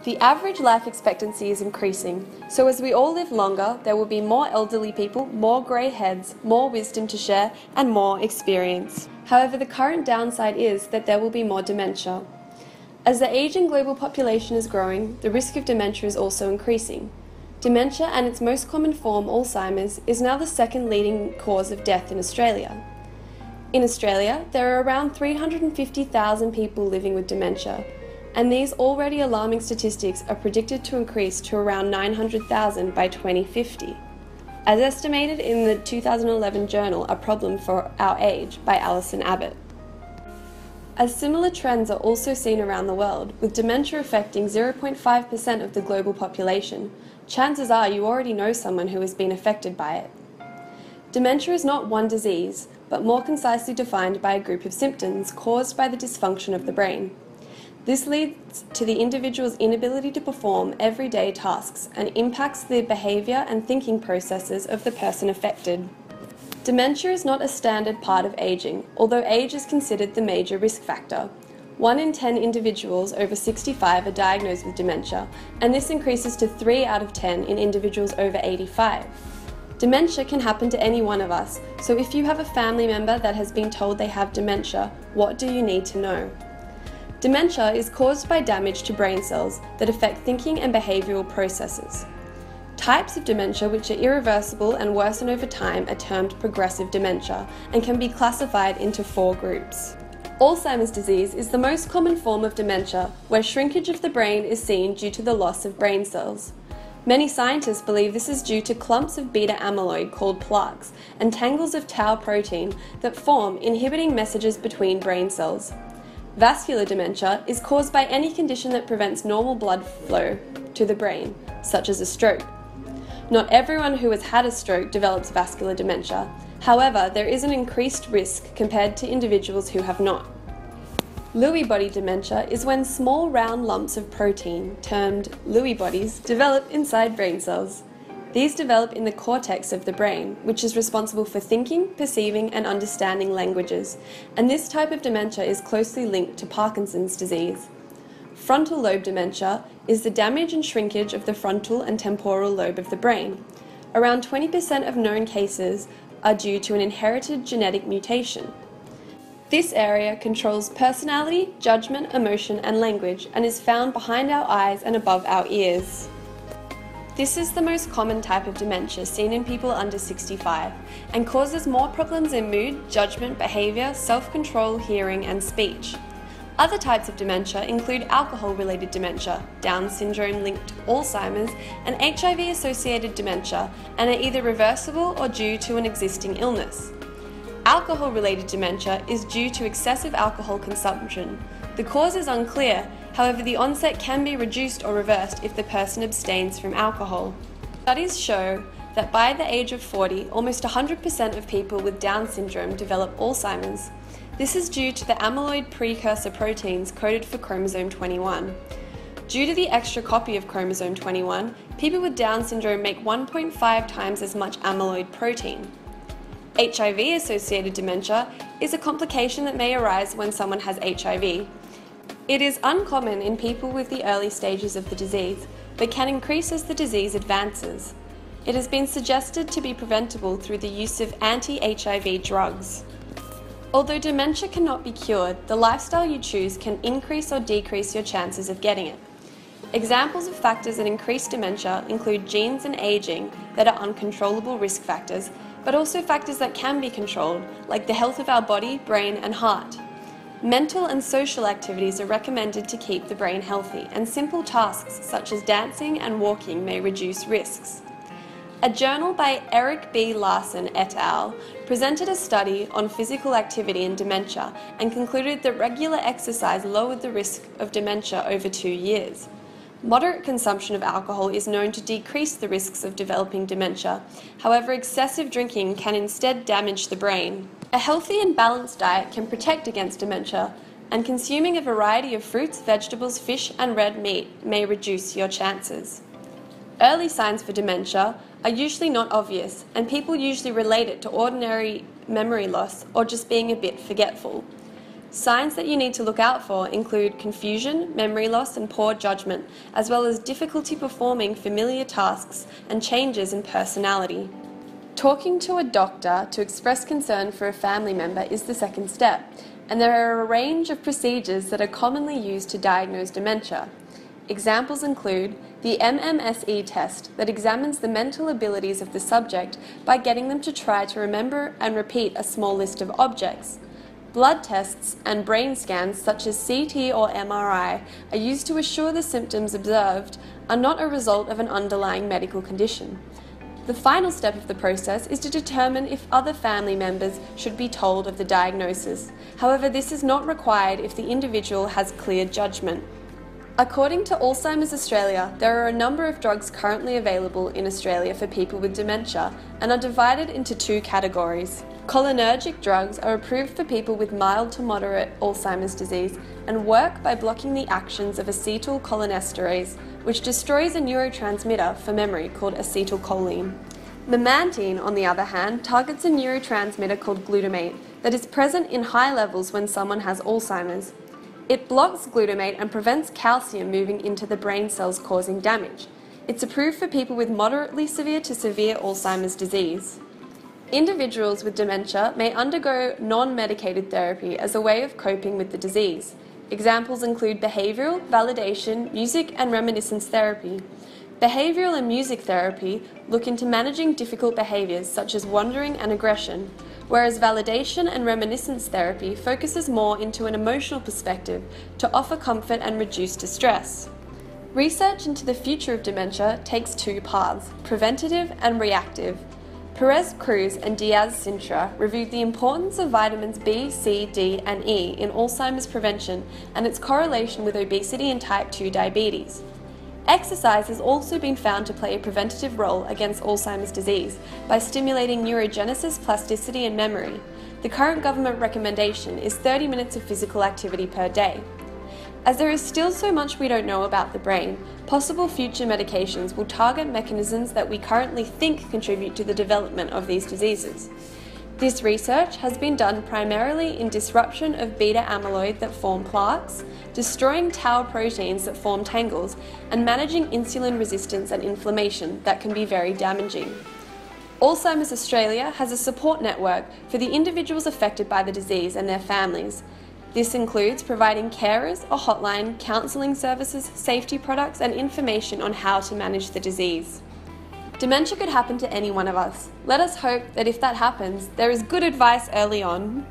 The average life expectancy is increasing, so as we all live longer, there will be more elderly people, more grey heads, more wisdom to share, and more experience. However, the current downside is that there will be more dementia. As the ageing global population is growing, the risk of dementia is also increasing. Dementia, and its most common form, Alzheimer's, is now the second leading cause of death in Australia. In Australia, there are around 350,000 people living with dementia, and these already alarming statistics are predicted to increase to around 900,000 by 2050, as estimated in the 2011 journal A Problem for Our Age by Alison Abbott. As similar trends are also seen around the world, with dementia affecting 0.5% of the global population, chances are you already know someone who has been affected by it. Dementia is not one disease, but more concisely defined by a group of symptoms caused by the dysfunction of the brain. This leads to the individual's inability to perform everyday tasks and impacts the behaviour and thinking processes of the person affected. Dementia is not a standard part of ageing, although age is considered the major risk factor. 1 in 10 individuals over 65 are diagnosed with dementia, and this increases to 3 out of 10 in individuals over 85. Dementia can happen to any one of us, so if you have a family member that has been told they have dementia, what do you need to know? Dementia is caused by damage to brain cells that affect thinking and behavioural processes. Types of dementia which are irreversible and worsen over time are termed progressive dementia and can be classified into 4 groups. Alzheimer's disease is the most common form of dementia, where shrinkage of the brain is seen due to the loss of brain cells. Many scientists believe this is due to clumps of beta amyloid called plaques and tangles of tau protein that form, inhibiting messages between brain cells. Vascular dementia is caused by any condition that prevents normal blood flow to the brain, such as a stroke. Not everyone who has had a stroke develops vascular dementia. However, there is an increased risk compared to individuals who have not. Lewy body dementia is when small round lumps of protein, termed Lewy bodies, develop inside brain cells. These develop in the cortex of the brain, which is responsible for thinking, perceiving, and understanding languages, and this type of dementia is closely linked to Parkinson's disease. Frontal lobe dementia is the damage and shrinkage of the frontal and temporal lobe of the brain. Around 20% of known cases are due to an inherited genetic mutation. This area controls personality, judgment, emotion, and language, and is found behind our eyes and above our ears. This is the most common type of dementia seen in people under 65 and causes more problems in mood, judgment, behaviour, self-control, hearing, and speech. Other types of dementia include alcohol-related dementia, Down syndrome-linked Alzheimer's, and HIV-associated dementia, and are either reversible or due to an existing illness. Alcohol-related dementia is due to excessive alcohol consumption. The cause is unclear. However, the onset can be reduced or reversed if the person abstains from alcohol. Studies show that by the age of 40, almost 100% of people with Down syndrome develop Alzheimer's. This is due to the amyloid precursor proteins coded for chromosome 21. Due to the extra copy of chromosome 21, people with Down syndrome make 1.5 times as much amyloid protein. HIV-associated dementia is a complication that may arise when someone has HIV. It is uncommon in people with the early stages of the disease, but can increase as the disease advances. It has been suggested to be preventable through the use of anti-HIV drugs. Although dementia cannot be cured, the lifestyle you choose can increase or decrease your chances of getting it. Examples of factors that increase dementia include genes and aging that are uncontrollable risk factors, but also factors that can be controlled, like the health of our body, brain, and heart. Mental and social activities are recommended to keep the brain healthy, and simple tasks such as dancing and walking may reduce risks. A journal by Eric B. Larson et al. Presented a study on physical activity in dementia and concluded that regular exercise lowered the risk of dementia over 2 years. Moderate consumption of alcohol is known to decrease the risks of developing dementia. However, excessive drinking can instead damage the brain. A healthy and balanced diet can protect against dementia, and consuming a variety of fruits, vegetables, fish, and red meat may reduce your chances. Early signs for dementia are usually not obvious, and people usually relate it to ordinary memory loss or just being a bit forgetful. Signs that you need to look out for include confusion, memory loss, and poor judgment, as well as difficulty performing familiar tasks and changes in personality. Talking to a doctor to express concern for a family member is the second step, and there are a range of procedures that are commonly used to diagnose dementia. Examples include the MMSE test that examines the mental abilities of the subject by getting them to try to remember and repeat a small list of objects. Blood tests and brain scans such as CT or MRI are used to assure the symptoms observed are not a result of an underlying medical condition. The final step of the process is to determine if other family members should be told of the diagnosis. However, this is not required if the individual has clear judgment. According to Alzheimer's Australia, there are a number of drugs currently available in Australia for people with dementia and are divided into two categories. Cholinergic drugs are approved for people with mild to moderate Alzheimer's disease and work by blocking the actions of acetylcholinesterase, which destroys a neurotransmitter for memory called acetylcholine. Memantine, on the other hand, targets a neurotransmitter called glutamate that is present in high levels when someone has Alzheimer's. It blocks glutamate and prevents calcium moving into the brain cells, causing damage. It's approved for people with moderately severe to severe Alzheimer's disease. Individuals with dementia may undergo non-medicated therapy as a way of coping with the disease. Examples include behavioural, validation, music and reminiscence therapy. Behavioural and music therapy look into managing difficult behaviours such as wandering and aggression, whereas validation and reminiscence therapy focuses more into an emotional perspective to offer comfort and reduce distress. Research into the future of dementia takes two paths, preventative and reactive. Perez Cruz and Diaz-Sintra reviewed the importance of vitamins B, C, D and E in Alzheimer's prevention and its correlation with obesity and type 2 diabetes. Exercise has also been found to play a preventative role against Alzheimer's disease by stimulating neurogenesis, plasticity and memory. The current government recommendation is 30 minutes of physical activity per day. As there is still so much we don't know about the brain, possible future medications will target mechanisms that we currently think contribute to the development of these diseases. This research has been done primarily in disruption of beta amyloid that form plaques, destroying tau proteins that form tangles, and managing insulin resistance and inflammation that can be very damaging. Alzheimer's Australia has a support network for the individuals affected by the disease and their families. This includes providing carers, a hotline, counselling services, safety products and information on how to manage the disease. Dementia could happen to any one of us. Let us hope that if that happens, there is good advice early on.